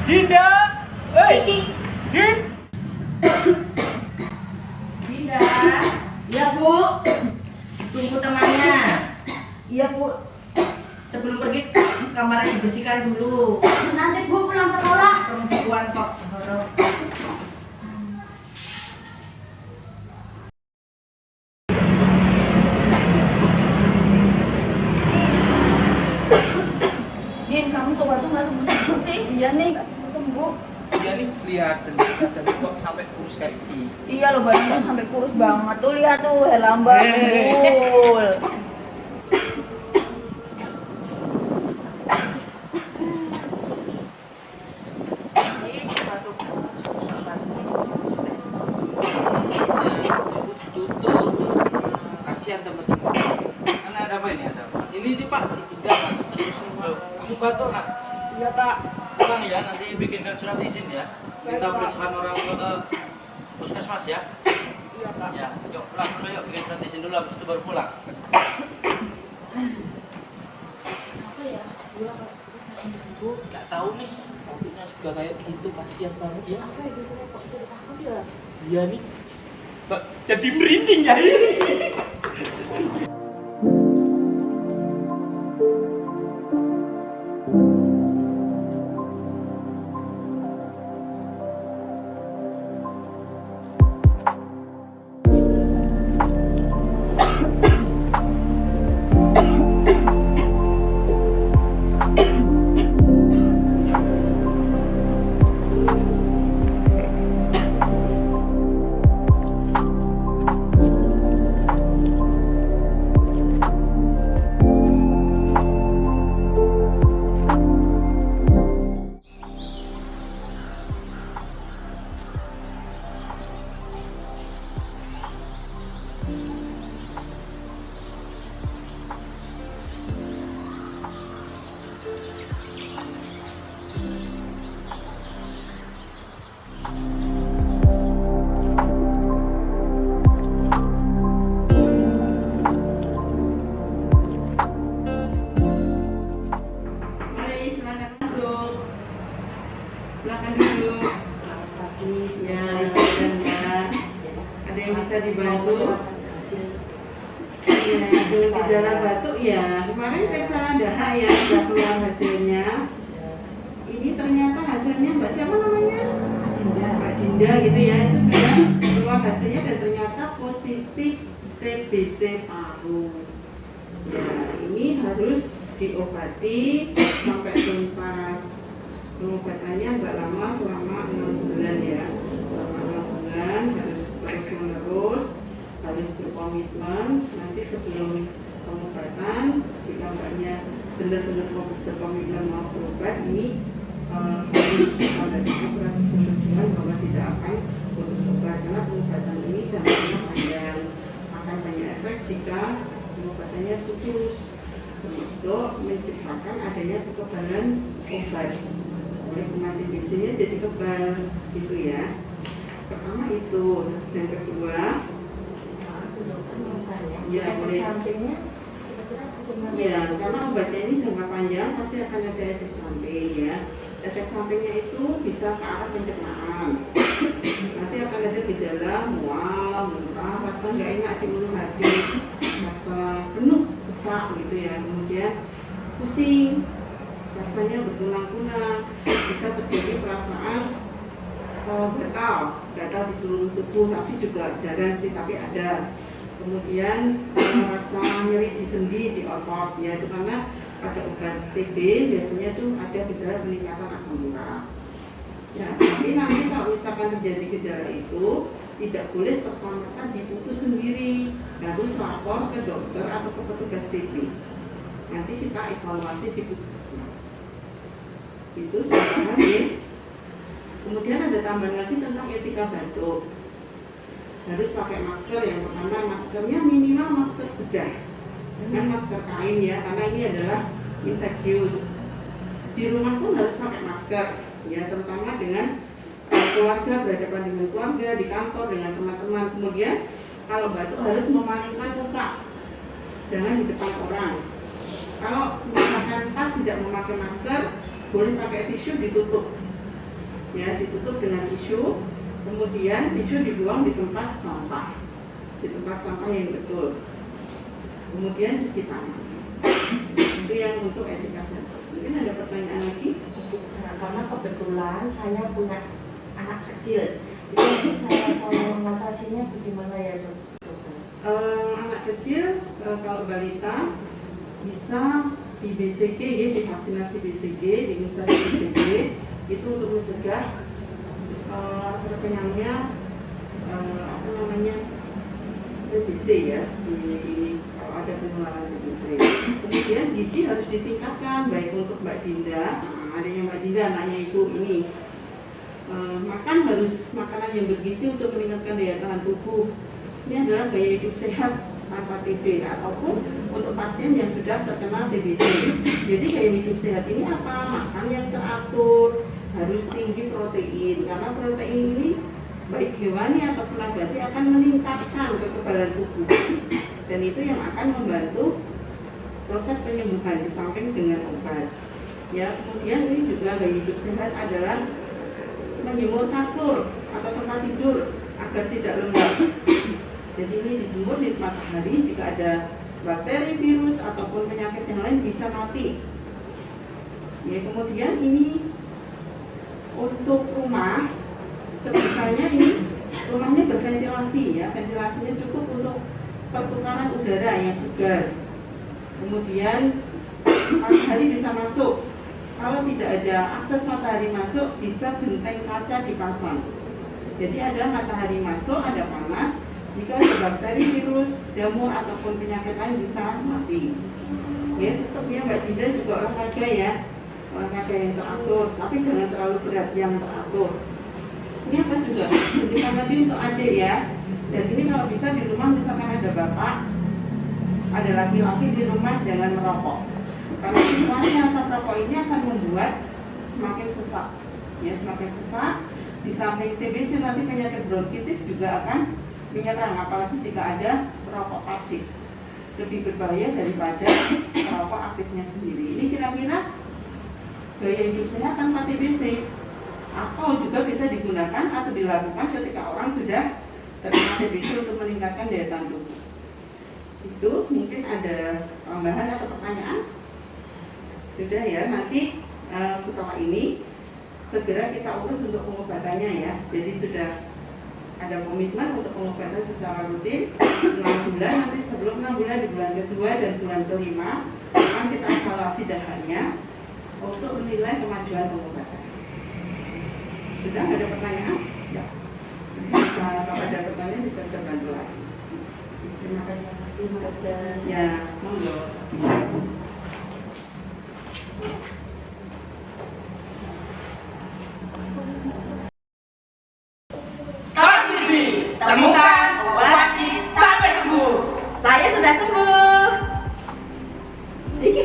Dinda, Din. Dinda, iya Bu. Tunggu temannya. Iya Bu. Sebelum pergi kamarnya dibersihkan dulu. Nanti Bu pulang sekolah. Perempuan kok horor. Din, kamu tuh waktu nggak sembuh-sembuh sih? Iya nih, nggak sembuh-sembuh. Dia nih kelihatan dan kok sampai kurus kayak gini. Iya loh, badannya sampai kurus banget. Tuh lihat tuh, helamba full. Tutup. Kasihan teman-teman. Karena ada apa ini? Ada apa? Ini Pak si Dinda Mas. Terus kamu batuk nak? Iya Kak. Pulang ya, nanti bikinkan surat izin ya. Kita periksakan orang ke puskesmas ya. Iya Kak. Ya, yuk pulang dulu yuk, bikin surat izin dulu habis itu baru pulang. Apa ya? Gula Kak. Bu, nggak tahu nih. Tapinya juga kayak gitu, kasihan banget ya. Apa itu kok jadi takut ya? Iya nih. Mbak, jadi merinding ya ini. Mari silakan masuk. Silakan duduk. Selamat pagi. Ya, Ibu dan Mbak. Ada yang bisa dibantu? Ya, ada gejala batuk ya. Kemarin periksa dahak ya, sudah keluar hasilnya. Ini ternyata hasilnya Mbak siapa namanya? Mbak Dinda gitu ya. Itu sudah keluar hasilnya dan ternyata positif TBC paru. Ya, ini harus diobati sampai tuntas. Pengobatannya nggak lama, selama 6 bulan ya. Selama 6 bulan harus terus menerus, harus berkomitmen. Nanti sebelum pengobatan, jika mbaknya benar-benar berkomitmen mau berobat, ini harus ada surat keputusan bahwa tidak akan putus obat, karena pengobatan ini jangkanya panjang, akan banyak efek jika pengobatannya putus, termasuk menciptakan adanya kekebalan obat. Oleh kuman TBC-nya jadi kebal gitu ya. Pertama itu, terus yang kedua ya boleh ya, karena obatnya ini jangka panjang pasti akan ada efek samping ya. Efek sampingnya itu bisa ke arah pencernaan. Nanti akan ada gejala mual, muntah, rasa nggak enak di ulu hati, rasa penuh, sesak gitu ya. Kemudian pusing, rasanya berkunang-kunang, bisa terjadi perasaan gatal di seluruh tubuh, tapi juga jarang sih, tapi ada. Kemudian rasa nyeri di sendi, di otot ya, itu karena pada obat TB biasanya tuh ada gejala peningkatan asam urat. Ya, tapi nanti kalau misalkan terjadi gejala itu tidak boleh serta-merta diputus sendiri, harus lapor ke dokter atau ke petugas TB. Nanti kita evaluasi di puskesmas. Itu sudah paham ya. Kemudian ada tambahan lagi tentang etika batuk. Harus pakai masker. Yang pertama, maskernya minimal masker bedah, jangan masker kain ya, karena ini adalah infeksius. Di rumah pun harus pakai masker, ya terutama dengan keluarga, berhadapan dengan keluarga, di kantor dengan teman-teman. Kemudian kalau batuk harus memalingkan muka, jangan di depan orang. Kalau misalkan pas tidak memakai masker, boleh pakai tisu ditutup, ya ditutup dengan tisu. Kemudian tisu dibuang di tempat sampah, yang betul. Kemudian cuci tangan. Itu yang untuk etika batuk. Mungkin ada pertanyaan lagi? Karena kebetulan saya punya anak kecil, jadi saya mengatasinya bagaimana ya dok? Anak kecil kalau balita bisa di BCG, ya, di vaksinasi BCG, di imunisasi BCG itu untuk mencegah terkenalnya TBC, ya, kalau ada penularan TBC. Kemudian gizi harus ditingkatkan, baik untuk Mbak Dinda, adanya Mbak Dinda, anaknya ibu ini. Makan harus makanan yang bergizi untuk meningkatkan daya tahan tubuh. Ini adalah gaya hidup sehat tanpa TB, ataupun untuk pasien yang sudah terkena TBC. Jadi gaya hidup sehat ini apa? Makan yang teratur, harus tinggi protein, karena protein ini baik hewani ataupun nabati akan meningkatkan kekebalan tubuh, dan itu yang akan membantu proses penyembuhan di samping dengan obat. Ya, kemudian ini juga gaya hidup sehat adalah menjemur kasur atau tempat tidur agar tidak lembab. Jadi ini dijemur di matahari, jika ada bakteri, virus ataupun penyakit yang lain bisa mati. Ya, kemudian ini untuk rumah, sebetulnya ini rumahnya berventilasi, ya, ventilasinya cukup untuk pertukaran udara yang segar. Kemudian matahari bisa masuk. Kalau tidak ada akses matahari masuk, bisa genteng kaca dipasang. Jadi ada matahari masuk, ada panas. Jika ada bakteri, virus, jamur ataupun penyakit lain bisa mati. Ya, tetap ya Mbak Dinda juga olahraga, ya, olahraga yang teratur, tapi jangan terlalu berat, yang teratur. Ini apa juga? Suntikan tadi untuk adik, ya. Dan ini kalau bisa di rumah, misalkan ada bapak, ada laki-laki di rumah, jangan merokok. Karena situasi asap rokok ini akan membuat semakin sesak, ya, semakin sesak. Di samping TBC nanti penyakit bronkitis juga akan menyerang, apalagi jika ada perokok pasif, lebih berbahaya daripada perokok aktifnya sendiri. Ini kira-kira gaya hidup sehat tanpa TBC, atau juga bisa digunakan atau dilakukan ketika orang sudah terkena TBC untuk meningkatkan daya tahan tubuh. Itu mungkin ada tambahan atau pertanyaan? Sudah, ya, nanti setelah ini segera kita urus untuk pengobatannya, ya. Jadi sudah ada komitmen untuk pengobatan secara rutin 6 bulan, nanti sebelum 6 bulan di bulan kedua dan bulan kelima akan kita evaluasi dahanya untuk menilai kemajuan pengobatan. Sudah ada pertanyaan? Ya. Kalau ada pertanyaan bisa saya bantu lagi. Terima kasih. Ya, monggo. Temukan, obati, sampai sembuh. Saya sudah sembuh. Ya,